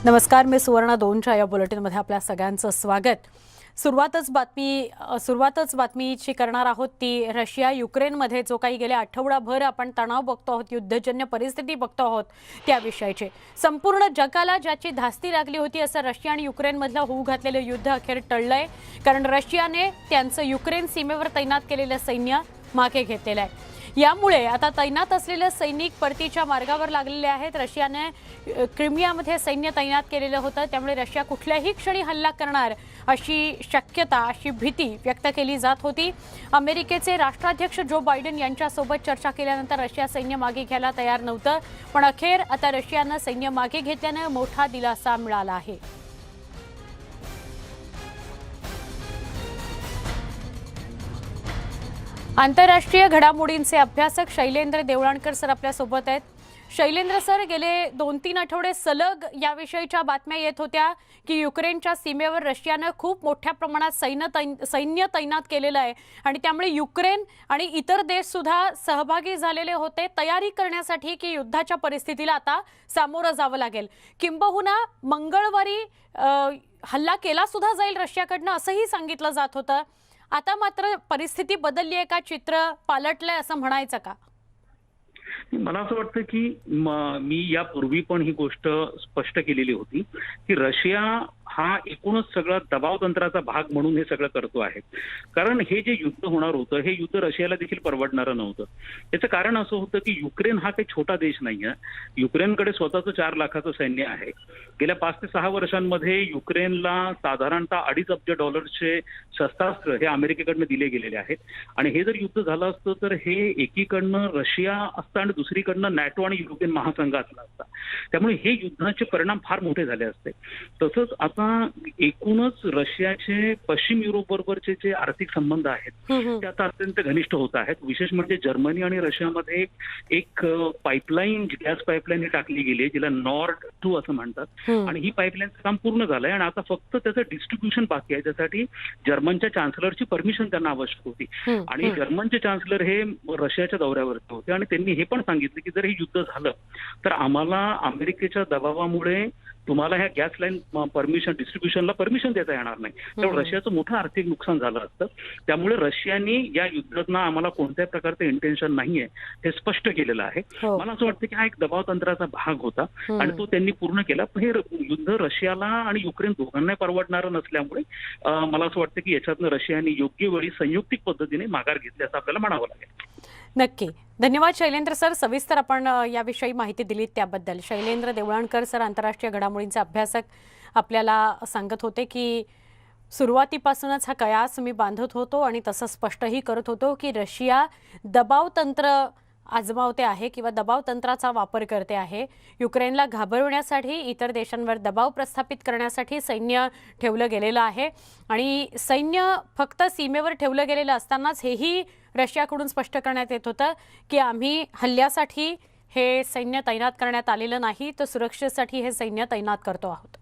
नमस्कार, मी सुवर्ण 2च्या या बुलेटिनमध्ये आपल्या सगळ्यांचं स्वागत। सुरुवातच बातमीची करणार आहोत ती रशिया युक्रेनमध्ये जो काही गेले आठवडाभर आपण तणाव बघतो आहोत, युद्धजन्य परिस्थिती बघतो आहोत त्याविषयीचे। संपूर्ण जगाला ज्याची धास्ती लागली होती असं रशिया आणि युक्रेनमधलं होऊ घातलेलं युद्ध अखेर टळलंय, कारण रशियाने त्यांचं युक्रेन सीमेवर तैनात केलेलं सैन्य मागे घेतलेलं आहे। यामुळे आता तैनात असलेले सैनिक परतीच्या मार्गावर लागलेले आहेत। रशियाने क्रिमियामध्ये सैन्य तैनात केलेलं होतं, त्यामुळे रशिया कुठल्याही क्षणी हल्ला करणार अशी शक्यता, अशी भीती व्यक्त केली जात होती। अमेरिकेचे राष्ट्राध्यक्ष जो बायडन यांच्यासोबत चर्चा केल्यानंतर रशिया सैन्य मागे घ्यायला तयार नव्हतं, पण अखेर आता रशियानं सैन्य मागे घेतल्याने मोठा दिलासा मिळाला आहे। आंतरराष्ट्रीय घडामोडींचे अभ्यासक शैलेंद्र देवळणकर सर आपल्या सोबत आहेत। शैलेंद्र सर, गेले 2-3 आठवडे सलग याविषयीच्या बातम्या येत होत्या की युक्रेनच्या सीमेवर रशियाने खूप मोठ्या प्रमाणात सैन्य तैनात केलेलं आहे आणि त्यामुळे युक्रेन आणि इतर देश सुद्धा सहभागी झालेले होते तयारी करण्यासाठी की युद्धाच्या परिस्थितीला आता सामोरं जावं लागेल। किंबहुना मंगळवारी हल्ला केला सुद्धा जाईल रशियाकडनं असंही सांगितलं जात होतं। आता मात्र परिस्थिती बदलली आहे का, चित्र पालटलंय असं म्हणायचं का? मला असं वाटतं की मी यापूर्वी पण ही गोष्ट स्पष्ट केलेली होती की रशिया हा एकूणच सगळा दबाव तंत्राचा भाग म्हणून हे सगळं करतो आहे। कारण हे जे युद्ध होणार होतं हे युद्ध रशियाला देखील परवडणारं नव्हतं। याचं कारण असं होतं की युक्रेन हा काही छोटा देश नाहीये। युक्रेनकडे स्वतःचं 4 लाखाचं सैन्य आहे। गेल्या 5 ते 6 वर्षांमध्ये युक्रेनला साधारणतः $2.5 अब्ज शस्त्रास्त्र हे अमेरिकेकडनं दिले गेलेले आहेत आणि हे जर युद्ध झालं असतं तर हे एकीकडनं रशिया असतं आणि दुसरीकडनं नॅटो आणि युरोपियन महासंघ असला असता। त्यामुळे हे युद्धाचे परिणाम फार मोठे झाले असते। तसंच आता एकूणच रशियाचे पश्चिम युरोप बरोबरचे जे आर्थिक संबंध आहेत ते आता अत्यंत घनिष्ठ होत आहेत। विशेष म्हणजे जर्मनी आणि रशियामध्ये एक पाईपलाईन, गॅस पाईपलाईन टाकली गेली जिला नॉर्ड 2 असं म्हणतात आणि ही पाईपलाईनचं काम पूर्ण झालंय आणि आता फक्त त्याचं डिस्ट्रीब्युशन बाकी आहे। त्यासाठी जर्मनच्या चान्सलरची परमिशन त्यांना आवश्यक होती आणि जर्मनचे चान्सलर हे रशियाच्या दौऱ्यावरती होते आणि त्यांनी हे पण सांगितलं की जर हे युद्ध झालं तर आम्हाला अमेरिकेच्या दबावामुळे तुम्हाला ह्या गॅस लाईन डिस्ट्रीब्युशनला परमिशन देता येणार नाही। त्यामुळे रशियाचं मोठं आर्थिक नुकसान झालं असतं। त्यामुळे रशियाने या युद्धात आम्हाला कोणत्याही प्रकारचं इंटेन्शन नाहीये हे स्पष्ट केलेलं आहे। मला असं वाटतं की हा एक दबाव तंत्राचा भाग होता आणि तो त्यांनी पूर्ण केला। पण हे युद्ध रशियाला आणि युक्रेन दोघांनाही परवडणारं नसल्यामुळे मला असं वाटतं की याच्यातनं रशियाने योग्य वेळी संयुक्तिक पद्धतीने माघार घेतली असं आपल्याला म्हणावं लागेल। नक्की, धन्यवाद शैलेंद्र सर, सविस्तर आपण याविषयी माहिती दिलीत त्याबद्दल। शैलेंद्र देवळणकर सर आंतरराष्ट्रीय घडामोडींचे अभ्यासक आपल्याला सांगत होते की सुरुवातीपासूनच हा कयास मी बांधत होतो आणि तसं स्पष्टही करत होतो की रशिया दबाव तंत्र आजमावते आहे किंवा दबाव तंत्राचा वापर करते आहे। युक्रेनला घाबरवण्यासाठी, इतर देशांवर दबाव प्रस्थापित करण्यासाठी सैन्य ठेवलं गेलेलं आहे आणि सैन्य फक्त सीमेवर ठेवलं गेलेलं असतानाच हेही रशियाकडून स्पष्ट करण्यात येत होतं की आम्ही हल्ल्यासाठी हे सैन्य तैनात करण्यात आलेलं नाही, तर सुरक्षेसाठी हे सैन्य तैनात करतो आहोत।